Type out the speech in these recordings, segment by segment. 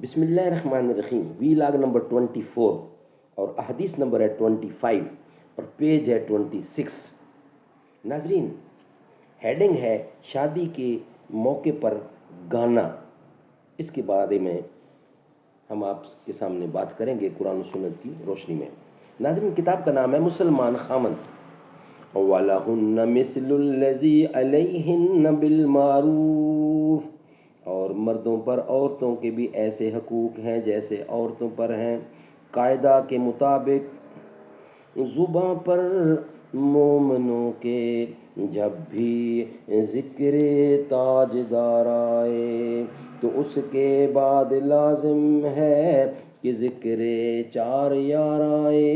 بسم اللہ الرحمن الرحیم. وی لاگ نمبر 24 اور احادیث نمبر ہے 25 اور پیج ہے 26. ناظرین، ہیڈنگ ہے شادی کے موقع پر گانا. اس کے بارے میں ہم آپ کے سامنے بات کریں گے قرآن و سنت کی روشنی میں. ناظرین، کتاب کا نام ہے مسلمان خامند. وَلَهُنَّ مِثْلُ الَّذِي عَلَيْهِنَّ بِالْمَعْرُوفِ، اور مردوں پر عورتوں کے بھی ایسے حقوق ہیں جیسے عورتوں پر ہیں قاعدہ کے مطابق. زباں پر مومنوں کے جب بھی ذکر تاجدار آئے تو اس کے بعد لازم ہے کہ ذکر چار یار آئے.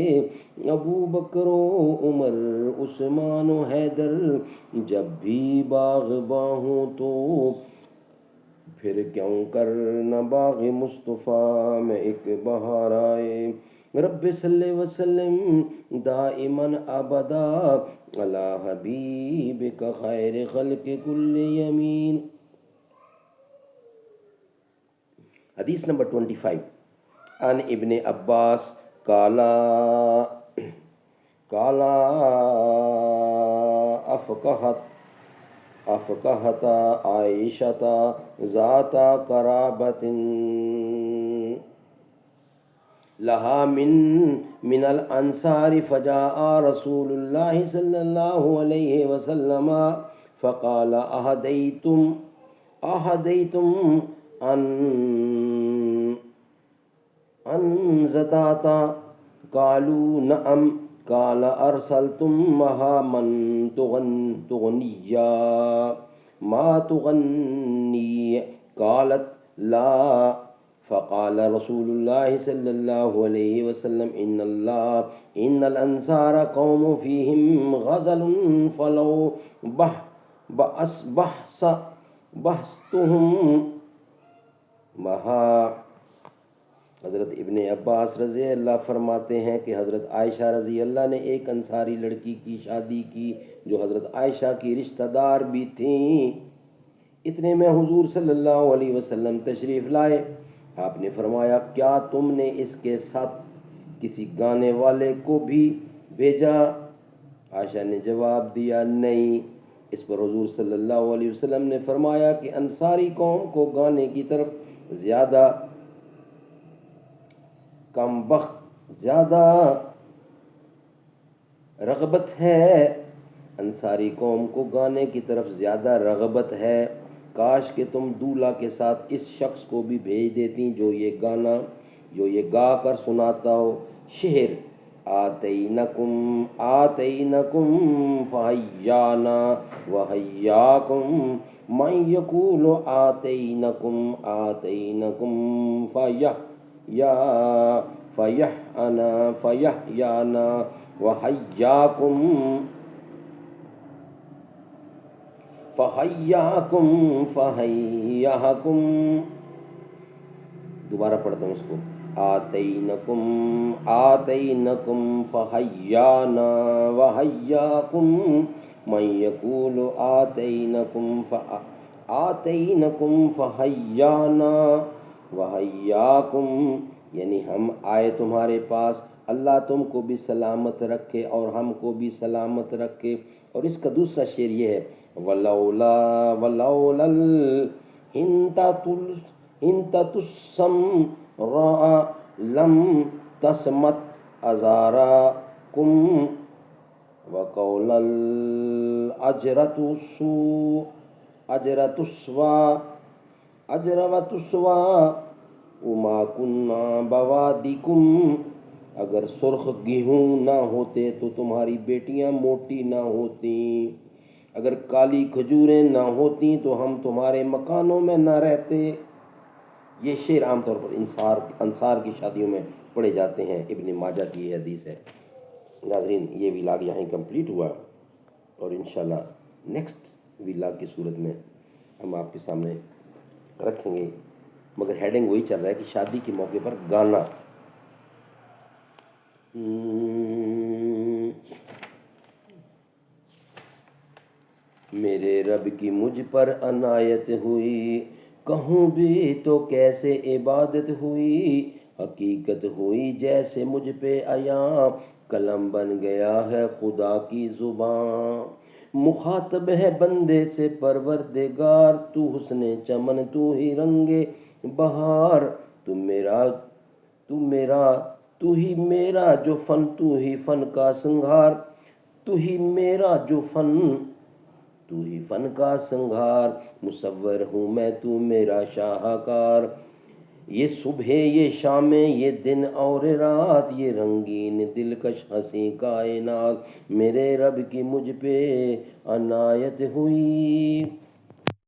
ابو بکر و عمر عثمان و حیدر جب بھی باغباں ہوں تو پھر کیوں کر نہ باغ مصطفیٰ میں ایک بہار آئے. رب صلی وسلم دائما ابدا علی حبیبک خیر خلق کل یمین. حدیث نمبر 25. عن ابن عباس قالا افقہت عائشۃ ذات قرابۃ لہا من الانصار فجاء رسول اللہ صلی اللہ علیہ وسلم فقال اہدیتم ان زتاتا قالوا نعم قال ارسلتم مها من تغنی ما تغنی قالت لا. فقال رسول اللہ صلی اللہ علیہ وسلم ان الانصار قوم فیہم غزل فلو بحثتهم مہا. حضرت ابن عباس رضی اللہ فرماتے ہیں کہ حضرت عائشہ رضی اللہ نے ایک انصاری لڑکی کی شادی کی جو حضرت عائشہ کی رشتہ دار بھی تھیں. اتنے میں حضور صلی اللہ علیہ وسلم تشریف لائے. آپ نے فرمایا کیا تم نے اس کے ساتھ کسی گانے والے کو بھی بھیجا؟ عائشہ نے جواب دیا نہیں. اس پر حضور صلی اللہ علیہ وسلم نے فرمایا کہ انصاری قوم کو گانے کی طرف زیادہ رغبت ہے. انصاری قوم کو گانے کی طرف زیادہ رغبت ہے. کاش کہ تم دولہا کے ساتھ اس شخص کو بھی بھیج دیتی جو یہ گا کر سناتا ہو. شعر آتینکم فحیانا وحیاکم من یقول آتینکم فیحیانا فحیاکم. دوبارہ پڑھتا ہوں اس کو. آتینکم فحیانا وحیاکم من یقول آتینکم فحیانا وحیاکم، یعنی ہم آئے تمہارے پاس، اللہ تم کو بھی سلامت رکھے اور ہم کو بھی سلامت رکھے. اور اس کا دوسرا شعر یہ ہے وَلَوْلَا الْحِنْتَةُ السَّمْرَاءُ لَمْ تَسْمَتْ أَزَارَكُمْ وَقَوْلَ أَجْرَوَتُسْوَا وَمَا كُنَّا بَوَادِكُمْ. اگر سرخ گیہوں نہ ہوتے تو تمہاری بیٹیاں موٹی نہ ہوتی. اگر کالی کھجوریں نہ ہوتی تو ہم تمہارے مکانوں میں نہ رہتے. یہ شعر عام طور پر انصار کی شادیوں میں پڑھے جاتے ہیں. ابن ماجہ کی یہ حدیث ہے. ناظرین، یہ ویلاگ یہاں کمپلیٹ ہوا اور انشاءاللہ نیکسٹ ویلاگ کی صورت میں ہم آپ کے سامنے رکھیں گے، مگر ہیڈنگ وہی چل رہا ہے کہ شادی کے موقع پر گانا. میرے رب کی مجھ پر عنایت ہوئی کہوں بھی تو کیسے عبادت ہوئی، حقیقت ہوئی جیسے مجھ پہ عیاں، قلم بن گیا ہے خدا کی زبان، مخاطب ہے بندے سے پروردگار، تو حسن چمن تو ہی رنگ بہار، تو میرا تو ہی میرا جو فن، تو ہی فن کا سنگھار، تو ہی میرا جو فن، تو ہی فن کا سنگھار، مصور ہوں میں تو میرا شاہکار، یہ صبح یہ شام یہ دن اور رات، یہ رنگین دلکش ہنسی کائنات، میرے رب کی مجھ پہ عنایت ہوئی۔